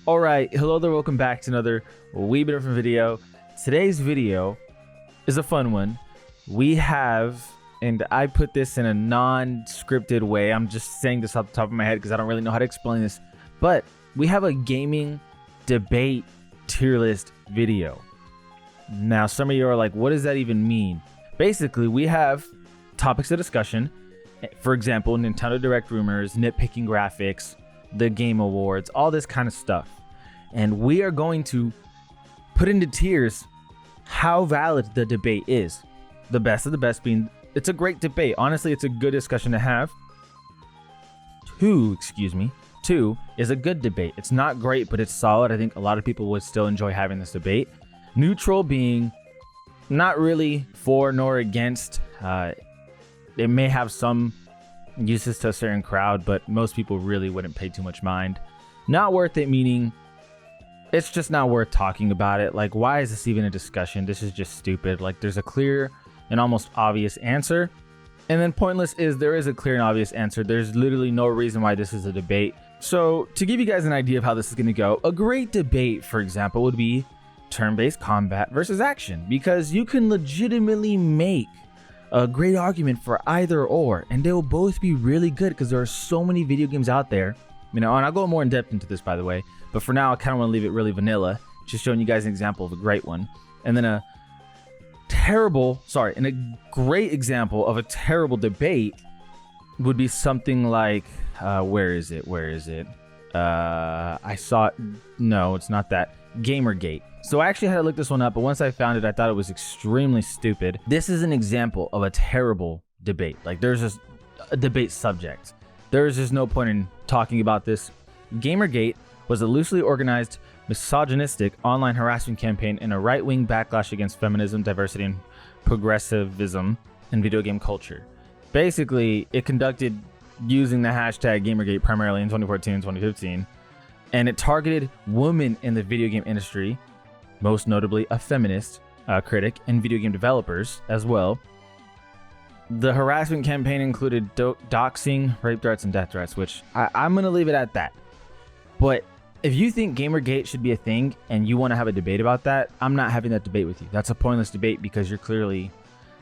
All right, hello there, welcome back to another wee bit different video. Today's video is a fun one. We have, and I put this in a non-scripted way. I'm just saying this off the top of my head because I don't really know how to explain this. But we have a gaming debate tier list video. Now, some of you are like, what does that even mean? Basically, we have topics of discussion. For example, Nintendo Direct rumors, nitpicking graphics, the Game Awards, all this kind of stuff. And we are going to put into tiers how valid the debate is. The best of the best being, it's a great debate. Honestly, it's a good discussion to have. Two is a good debate. It's not great, but it's solid. I think a lot of people would still enjoy having this debate. Neutral being not really for nor against. It may have some uses to a certain crowd, but most people really wouldn't pay too much mind. Not worth it, meaning it's just not worth talking about it. Like, why is this even a discussion? This is just stupid. Like, there's a clear and almost obvious answer. And then pointless is there is a clear and obvious answer. There's literally no reason why this is a debate. So to give you guys an idea of how this is going to go, a great debate, for example, would be turn-based combat versus action, because you can legitimately make a great argument for either or, and they will both be really good because there are so many video games out there. You know, and I'll go more in depth into this, by the way, but for now I kind of want to leave it really vanilla, just showing you guys an example of a great one. And then a great example of a terrible debate would be something like where is it? I saw it. No, it's not that. Gamergate. So I actually had to look this one up, but once I found it, I thought it was extremely stupid. This is an example of a terrible debate. Like, there's just a debate subject. There is just no point in talking about this. Gamergate was a loosely organized, misogynistic online harassment campaign in a right-wing backlash against feminism, diversity, and progressivism in video game culture. Basically, it conducted using the hashtag Gamergate primarily in 2014 and 2015, and it targeted women in the video game industry, most notably a feminist critic and video game developers as well. The harassment campaign included doxing, rape threats, and death threats, which I'm going to leave it at that. But if you think Gamergate should be a thing and you want to have a debate about that, I'm not having that debate with you. That's a pointless debate because you're clearly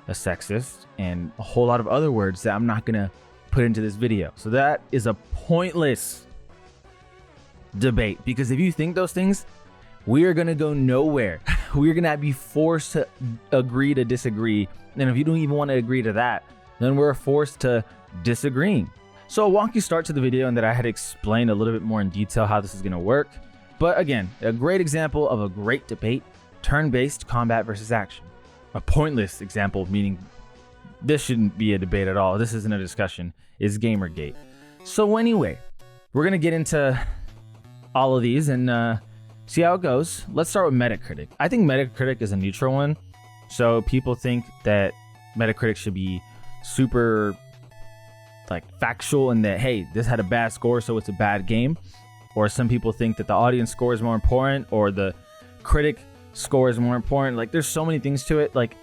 a sexist and a whole lot of other words that I'm not going to put into this video. So that is a pointless debate, because if you think those things, we are going to go nowhere. We're going to be forced to agree to disagree. And if you don't even want to agree to that, then we're forced to disagreeing. So a wonky start to the video, and that I had explained a little bit more in detail how this is going to work. But again, a great example of a great debate, turn-based combat versus action. A pointless example, meaning this shouldn't be a debate at all. This isn't a discussion, is Gamergate. So anyway, we're going to get into all of these and see how it goes. Let's start with Metacritic. I think Metacritic is a neutral one. So people think that Metacritic should be super like factual and that, hey, this had a bad score, so it's a bad game. Or some people think that the audience score is more important, or the critic score is more important. Like, there's so many things to it. Like,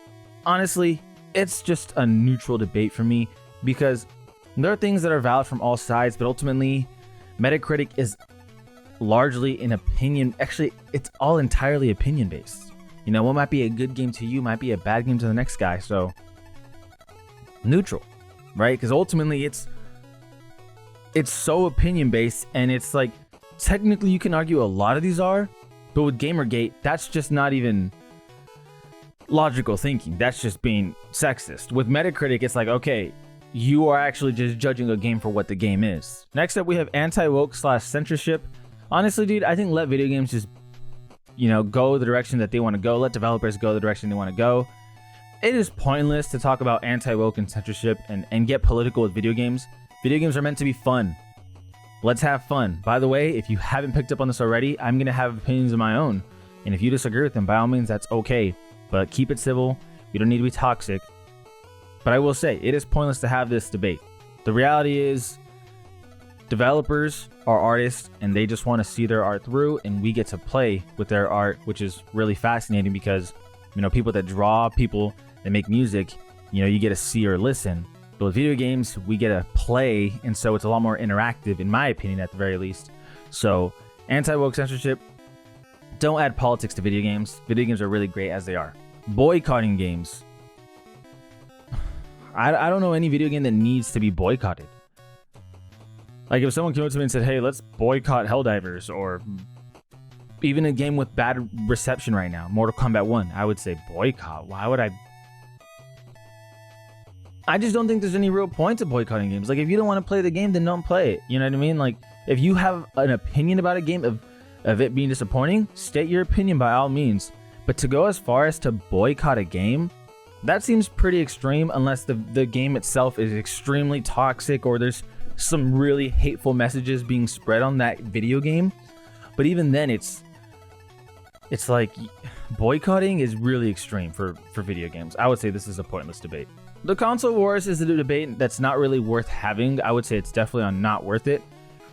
honestly, it's just a neutral debate for me, because there are things that are valid from all sides, but ultimately Metacritic is largely an opinion. Actually, it's all entirely opinion based. You know, what might be a good game to you might be a bad game to the next guy. So neutral, right? Because ultimately it's so opinion based, and it's like, technically you can argue a lot of these are, but with Gamergate, that's just not even logical thinking. That's just being sexist. With Metacritic, it's like, okay, you are actually just judging a game for what the game is. Next up, we have anti-woke / censorship. Honestly, dude, I think let video games just, you know, go the direction that they want to go. Let developers go the direction they want to go. It is pointless to talk about anti-woke and censorship and get political with video games. Video games are meant to be fun. Let's have fun. By the way, if you haven't picked up on this already, I'm going to have opinions of my own. And if you disagree with them, by all means, that's okay. But keep it civil. You don't need to be toxic. But I will say, it is pointless to have this debate. The reality is, developers are artists, and they just want to see their art through, and we get to play with their art, which is really fascinating because, you know, people that draw, people that make music, you know, you get to see or listen. But with video games, we get to play, and so it's a lot more interactive, in my opinion, at the very least. So Anti-woke censorship. Don't add politics to video games. Video games are really great as they are. Boycotting games. I don't know any video game that needs to be boycotted. Like if someone came up to me and said, hey, let's boycott Helldivers, or even a game with bad reception right now, Mortal Kombat 1, I would say boycott. Why would I just don't think there's any real point to boycotting games. Like if you don't want to play the game, then don't play it. You know what I mean? Like if you have an opinion about a game of it being disappointing, state your opinion by all means. But to go as far as to boycott a game, that seems pretty extreme, unless the game itself is extremely toxic or there's some really hateful messages being spread on that video game. But even then, it's like boycotting is really extreme for video games. I would say this is a pointless debate. The console wars is a debate that's not really worth having. I would say it's definitely not worth it.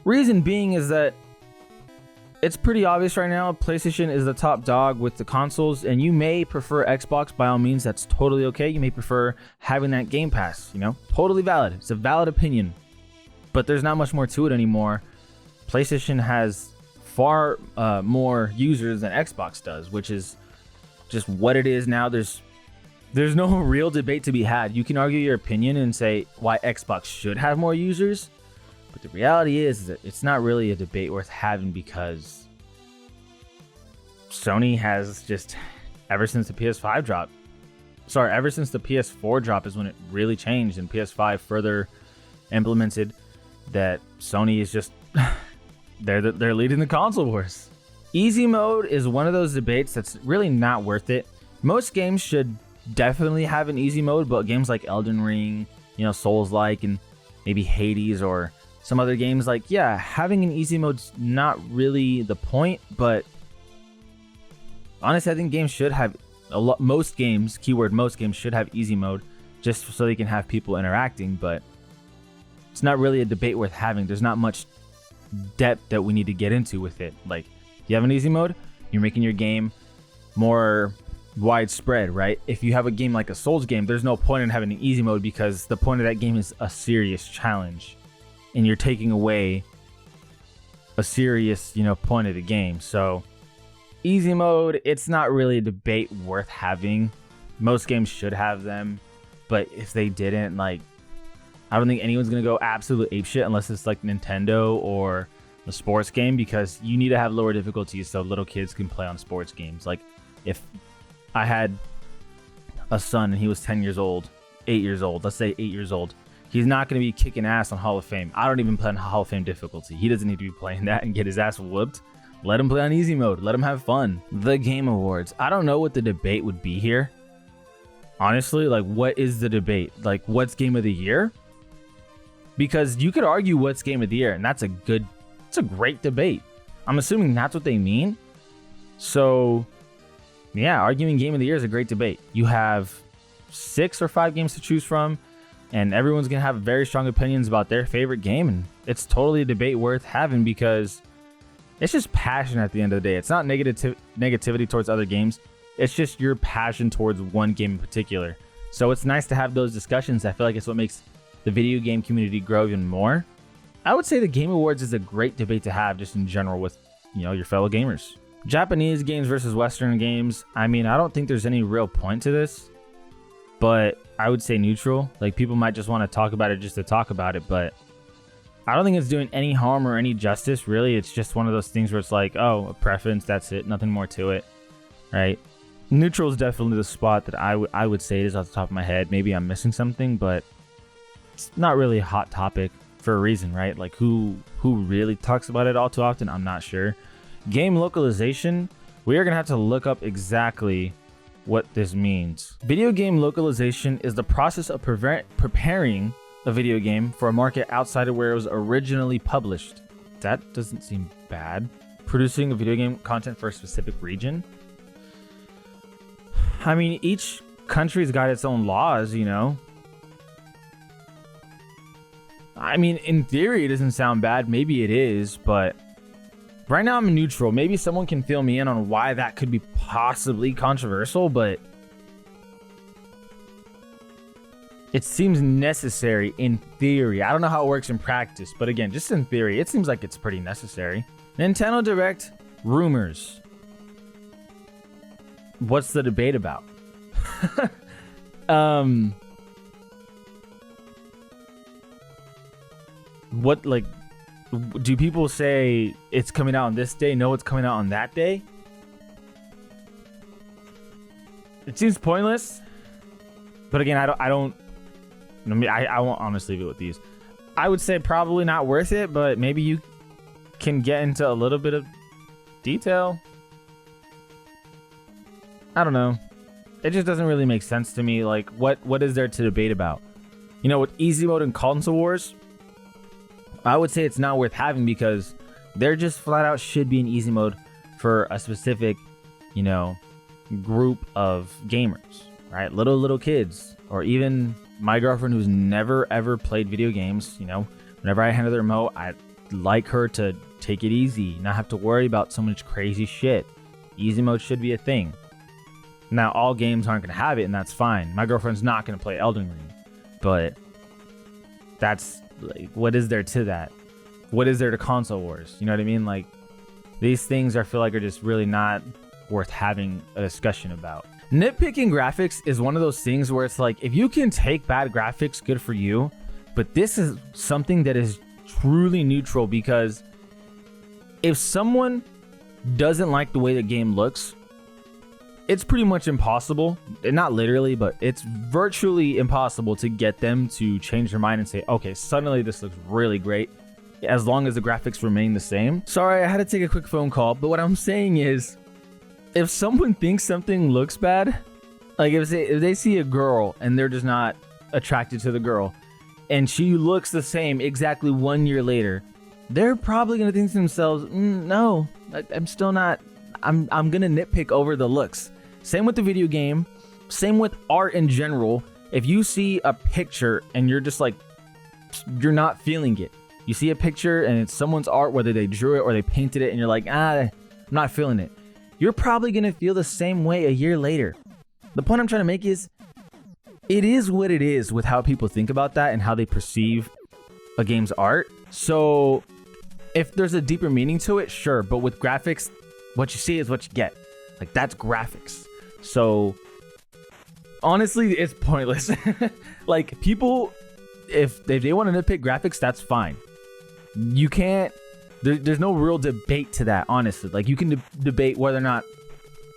Reason being is that it's pretty obvious right now, PlayStation is the top dog with the consoles, and you may prefer Xbox. By all means, that's totally okay. You may prefer having that Game Pass, you know, totally valid. It's a valid opinion, but there's not much more to it anymore. PlayStation has far more users than Xbox does, which is just what it is now. There's no real debate to be had. You can argue your opinion and say why Xbox should have more users, but the reality is that it's not really a debate worth having, because Sony has just, ever since the PS5 drop, ever since the PS4 drop is when it really changed, and PS5 further implemented that Sony is just, they're leading the console wars. Easy mode is one of those debates that's really not worth it. Most games should definitely have an easy mode, but games like Elden Ring, you know, Souls-like, and maybe Hades or some other games, like, yeah, having an easy mode's not really the point, but honestly, I think games should have most games, keyword most games, should have easy mode just so they can have people interacting, but it's not really a debate worth having. There's not much depth that we need to get into with it. Like, you have an easy mode, you're making your game more widespread, right? If you have a game like a Souls game, there's no point in having an easy mode, because the point of that game is a serious challenge, and you're taking away a serious, you know, point of the game. So easy mode, it's not really a debate worth having. Most games should have them, but if they didn't, like, I don't think anyone's gonna go absolute apeshit unless it's like Nintendo or a sports game, because you need to have lower difficulties so little kids can play on sports games. Like if I had a son and he was 10 years old, 8 years old, let's say 8 years old, he's not going to be kicking ass on Hall of Fame. I don't even play on Hall of Fame difficulty. He doesn't need to be playing that and get his ass whooped. Let him play on easy mode. Let him have fun. The Game Awards. I don't know what the debate would be here. Honestly, like, what is the debate? Like, what's Game of the Year? Because you could argue what's Game of the Year, and it's a great debate. I'm assuming that's what they mean. So yeah, arguing Game of the Year is a great debate. You have 6 or 5 games to choose from, and everyone's going to have very strong opinions about their favorite game, and it's totally a debate worth having, because it's just passion at the end of the day. It's not negativity towards other games. It's just your passion towards one game in particular. So it's nice to have those discussions. I feel like it's what makes the video game community grow even more. I would say the Game Awards is a great debate to have just in general with, you know, your fellow gamers. Japanese games versus Western games. I mean, I don't think there's any real point to this, but I would say neutral. Like, people might just want to talk about it just to talk about it, but I don't think it's doing any harm or any justice, really. It's just one of those things where it's like, oh, a preference, that's it, nothing more to it, right? Neutral is definitely the spot that I would say it is off the top of my head. Maybe I'm missing something, but it's not really a hot topic for a reason, right? Like, who really talks about it all too often? I'm not sure. Game localization, we are going to have to look up exactly what this means. Video game localization is the process of preparing a video game for a market outside of where it was originally published. That doesn't seem bad. Producing a video game content for a specific region. I mean, each country's got its own laws, you know. I mean, in theory, it doesn't sound bad. Maybe it is, but right now I'm neutral. Maybe someone can fill me in on why that could be possibly controversial, but it seems necessary in theory. I don't know how it works in practice, but again, just in theory, it seems like it's pretty necessary. Nintendo Direct rumors. What's the debate about? What, like, do people say it's coming out on this day? No, it's coming out on that day? It seems pointless. But again, I won't honestly leave it with these. I would say probably not worth it, but maybe you can get into a little bit of detail. I don't know. It just doesn't really make sense to me. Like, what is there to debate about? You know, with easy mode and console wars, I would say it's not worth having because there just flat out should be an easy mode for a specific, you know, group of gamers, right? Little kids, or even my girlfriend who's never ever played video games. You know, whenever I hand her the remote, I like her to take it easy, not have to worry about so much crazy shit. Easy mode should be a thing. Now, all games aren't going to have it, and that's fine. My girlfriend's not going to play Elden Ring, but that's, like, what is there to that? What is there to console wars? You know what I mean? Like, these things I feel like are just really not worth having a discussion about. Nitpicking graphics is one of those things where it's like, if you can take bad graphics, good for you. But this is something that is truly neutral, because if someone doesn't like the way the game looks, it's pretty much impossible, not literally, but it's virtually impossible to get them to change their mind and say, okay, suddenly this looks really great, as long as the graphics remain the same. Sorry, I had to take a quick phone call, but what I'm saying is, if someone thinks something looks bad, like if they see a girl and they're just not attracted to the girl, and she looks the same exactly 1 year later, they're probably gonna think to themselves, no, I'm still not, I'm gonna nitpick over the looks. Same with the video game, same with art in general. If you see a picture and you're just like, you're not feeling it. You see a picture and it's someone's art, whether they drew it or they painted it, and you're like, I'm not feeling it. You're probably gonna feel the same way a year later. The point I'm trying to make is, it is what it is with how people think about that and how they perceive a game's art. So if there's a deeper meaning to it, sure, but with graphics, what you see is what you get. Like, that's graphics. So honestly, it's pointless. Like, people, if they want to nitpick graphics, that's fine. You can't, there's no real debate to that, honestly. Like, you can debate whether or not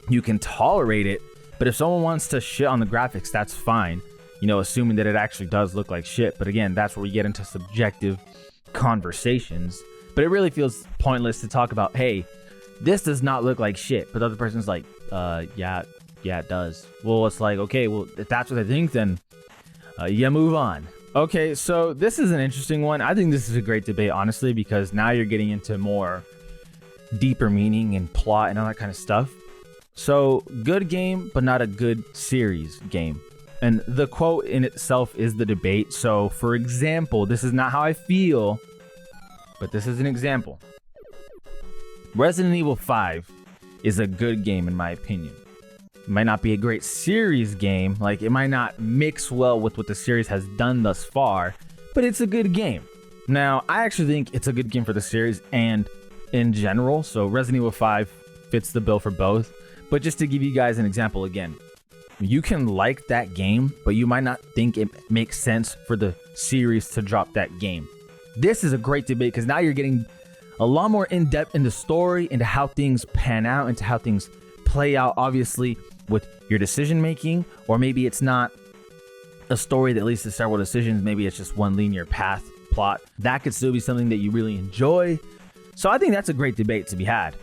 you can tolerate it, but if someone wants to shit on the graphics, that's fine, you know, assuming that it actually does look like shit. But again, that's where we get into subjective conversations. But it really feels pointless to talk about, hey, this does not look like shit, but the other person's like, yeah, it does. Well, it's like, okay, well, if that's what I think, then you move on. Okay, so this is an interesting one. I think this is a great debate, honestly, because now you're getting into more deeper meaning and plot and all that kind of stuff. So, good game, but not a good series game. And the quote in itself is the debate. So, for example, this is not how I feel, but this is an example. Resident Evil 5 is a good game in my opinion. It might not be a great series game, like it might not mix well with what the series has done thus far, but it's a good game. Now, I actually think it's a good game for the series and in general, so Resident Evil 5 fits the bill for both. But just to give you guys an example again, you can like that game, but you might not think it makes sense for the series to drop that game. This is a great debate because now you're getting a lot more in-depth into story, into how things pan out, into how things play out, obviously, with your decision making, or maybe it's not a story that leads to several decisions. Maybe it's just one linear path plot. That could still be something that you really enjoy. So I think that's a great debate to be had.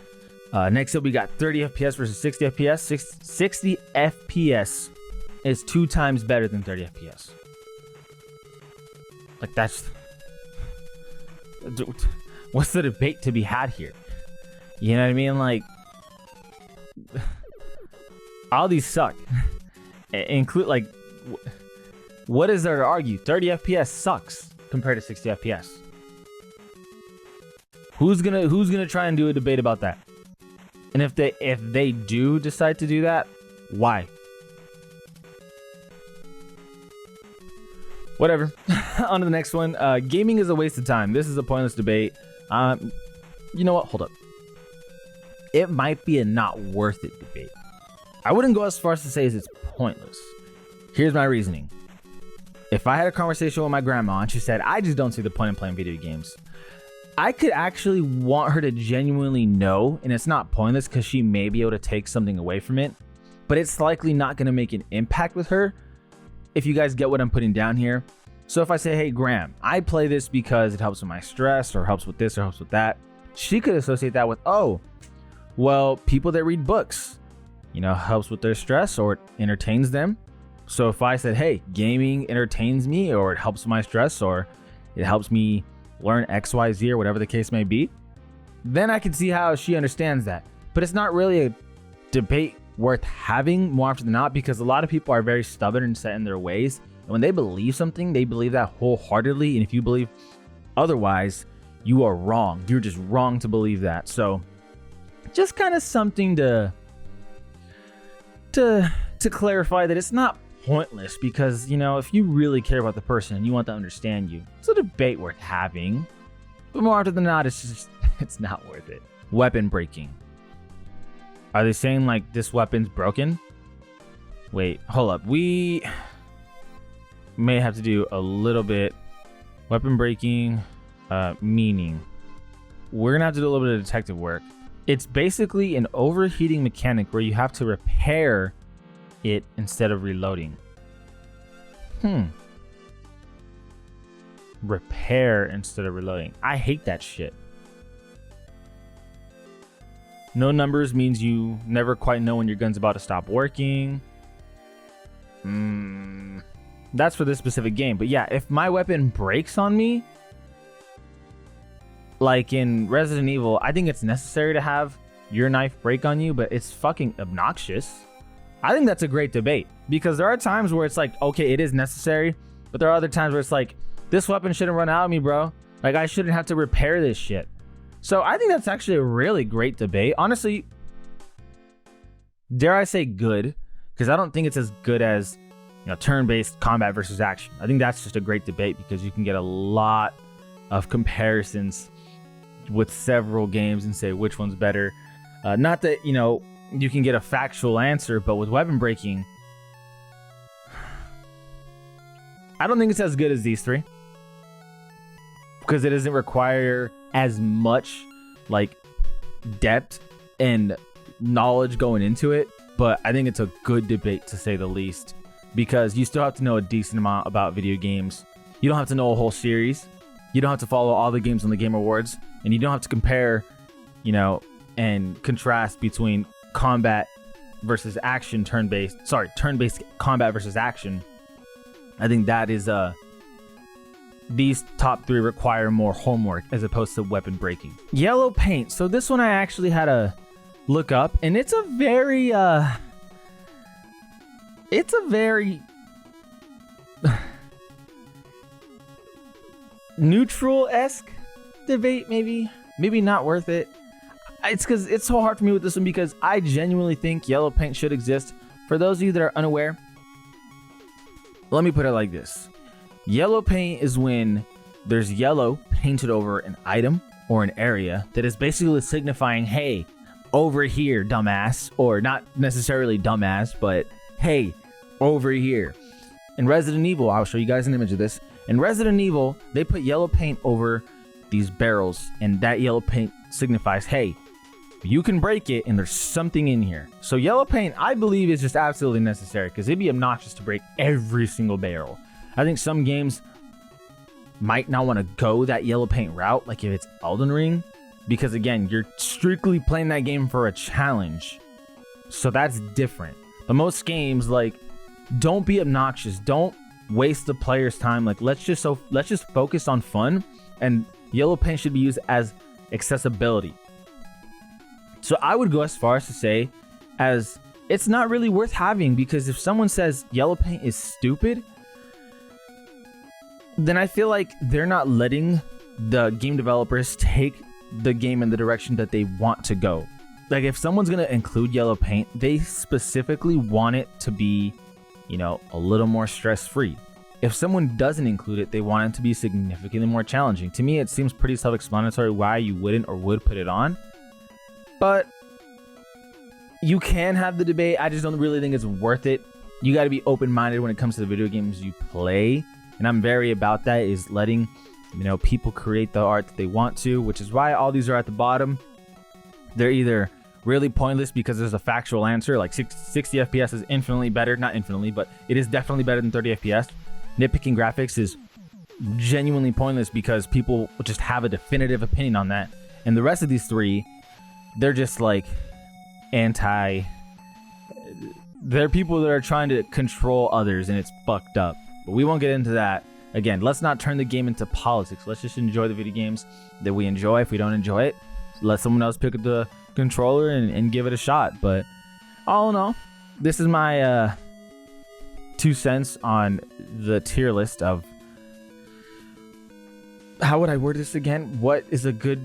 Next up, we got 30 FPS versus 60 FPS. 60 FPS is 2 times better than 30 FPS. Like, that's... What's the debate to be had here? You know what I mean? Like, all these suck. Include, like, what is there to argue? 30 FPS sucks compared to 60 FPS. Who's gonna try and do a debate about that? And if they do decide to do that, why? Whatever. On to the next one. Gaming is a waste of time. This is a pointless debate. You know what? Hold up. it might be a not worth it debate. I wouldn't go as far as to say it's pointless. Here's my reasoning. If I had a conversation with my grandma and she said, I just don't see the point in playing video games, I could actually want her to genuinely know, and it's not pointless because she may be able to take something away from it, but it's likely not going to make an impact with her, if you guys get what I'm putting down here. So if I say, hey, Graham, I play this because it helps with my stress or helps with this or helps with that, she could associate that with, oh, well, people that read books, helps with their stress or it entertains them. So if I said, hey, gaming entertains me or it helps my stress or it helps me learn XYZ or whatever the case may be, then I can see how she understands that. But it's not really a debate worth having more often than not, because a lot of people are very stubborn and set in their ways. And when they believe something, they believe that wholeheartedly. And if you believe otherwise, you are wrong. You're just wrong to believe that. So just kind of something to clarify that it's not pointless, because if you really care about the person and you want to understand you, it's a debate worth having. But more often than not, it's not worth it. Weapon breaking. Are they saying like this weapon's broken? Wait, hold up. We may have to do a little bit. Weapon breaking, meaning we're gonna have to do a little bit of detective work. It's basically an overheating mechanic where you have to repair it instead of reloading. Repair instead of reloading. I hate that shit. No numbers means you never quite know when your gun's about to stop working. That's for this specific game. But yeah, if my weapon breaks on me, like in Resident Evil, I think it's necessary to have your knife break on you, but it's fucking obnoxious. I think that's a great debate, because there are times where it's like, okay, it is necessary, but there are other times where it's like, this weapon shouldn't run out of me, bro. Like, I shouldn't have to repair this shit. So I think that's actually a really great debate. Honestly, dare I say good, because I don't think it's as good as turn-based combat versus action. I think that's just a great debate because you can get a lot of comparisons with several games and say which one's better. Not that, you can get a factual answer, but with weapon breaking, I don't think it's as good as these three, because it doesn't require as much like depth and knowledge going into it. But I think it's a good debate, to say the least, because you still have to know a decent amount about video games. You don't have to know a whole series. You don't have to follow all the games on the Game Awards, and you don't have to compare, and contrast between combat versus action, turn-based combat versus action. I think that is these top three require more homework as opposed to weapon breaking. Yellow paint. So this one I actually had to look up, and it's a very neutral-esque debate, maybe not worth it. It's because it's so hard for me with this one, because I genuinely think yellow paint should exist. For those of you that are unaware, let me put it like this. Yellow paint is when there's yellow painted over an item or an area that is basically signifying, hey, over here, dumbass. Or not necessarily dumbass, but hey, over here. In Resident Evil, I'll show you guys an image of this. In Resident Evil, they put yellow paint over these barrels, and that yellow paint signifies, hey, you can break it and there's something in here. So yellow paint, I believe, is just absolutely necessary, because it'd be obnoxious to break every single barrel. I think some games might not want to go that yellow paint route, like if it's Elden Ring, because again, you're strictly playing that game for a challenge. So that's different. But most games, like, don't be obnoxious. Don't waste the player's time. Like, let's just focus on fun, and yellow paint should be used as accessibility. So I would go as far as to say, as it's not really worth having, because if someone says yellow paint is stupid, then I feel like they're not letting the game developers take the game in the direction that they want to go. Like, if someone's going to include yellow paint, they specifically want it to be, a little more stress-free. If someone doesn't include it, they want it to be significantly more challenging. To me, it seems pretty self-explanatory why you wouldn't or would put it on. But you can have the debate. I just don't really think it's worth it. You got to be open-minded when it comes to the video games you play, and I'm very about that, is letting people create the art that they want to, which is why all these are at the bottom. They're either really pointless because there's a factual answer, like 60 FPS is infinitely better, not infinitely, but it is definitely better than 30 FPS. Nitpicking graphics is genuinely pointless because people just have a definitive opinion on that. And the rest of these three, they're just like they're people that are trying to control others, and it's fucked up. But we won't get into that. Again, let's not turn the game into politics. Let's just enjoy the video games that we enjoy. If we don't enjoy it, let someone else pick up the controller and give it a shot. But all in all, this is my 2 cents on the tier list of, how would I word this again? What is a good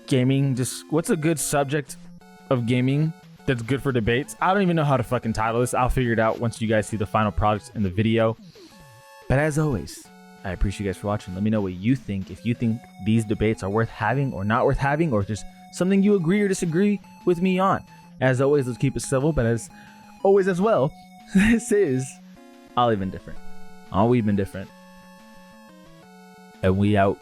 gaming, what's a good subject of gaming that's good for debates? I don't even know how to fucking title this. I'll figure it out once you guys see the final products in the video. But as always, I appreciate you guys for watching. Let me know what you think. If you think these debates are worth having or not worth having, or just something you agree or disagree with me on. As always, let's keep it civil, but as always as well, this is All Even Different. All We've Been Different. And we out.